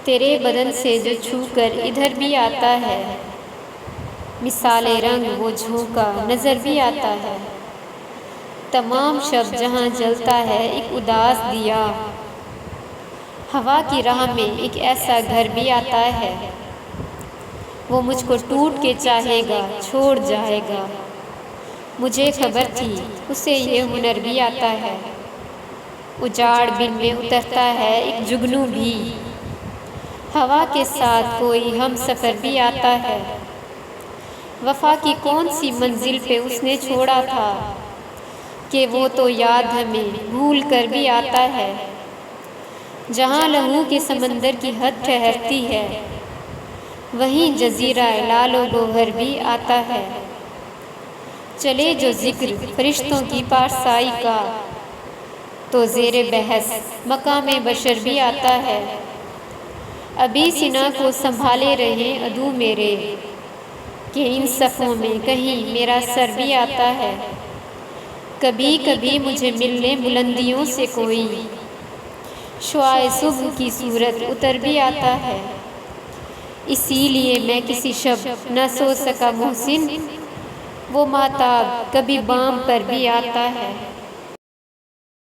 تیرے بدن سے جو چھو کر ادھر بھی آتا ہے، مثال رنگ وہ جھونکا نظر بھی آتا ہے۔ تمام شب جہاں جلتا ہے ایک اداس دیا، ہوا کی راہ میں ایک ایسا گھر بھی آتا ہے۔ وہ مجھ کو ٹوٹ کے چاہے گا چھوڑ جائے گا، مجھے خبر تھی اسے یہ ہنر بھی آتا ہے۔ اجاڑ بن میں اترتا ہے ایک جگنو بھی، ہوا کے ساتھ کوئی ہم سفر بھی آتا ہے۔ وفا کی کون سی منزل پہ اس نے چھوڑا تھا کہ وہ تو یاد ہمیں بھول کر بھی آتا ہے۔ جہاں لہو کے سمندر کی حد ٹھہرتی ہے، وہیں جزیرہ لعل و گوہر بھی آتا ہے۔ چلے جو ذکر فرشتوں کی پارسائی کا، تو زیر بحث مقام بشر بھی آتا ہے۔ ابھی سینہ کو سنبھالے رہیں عدو میرے، کہ ان صفوں میں کہیں میرا سر بھی آتا ہے۔ کبھی کبھی مجھے ملنے بلندیوں سے کوئی، شعاع صبح کی صورت اتر بھی آتا ہے۔ اسی لیے میں کسی شب نہ سو سکا محسن، وہ ماہتاب کبھی بام پر بھی آتا ہے۔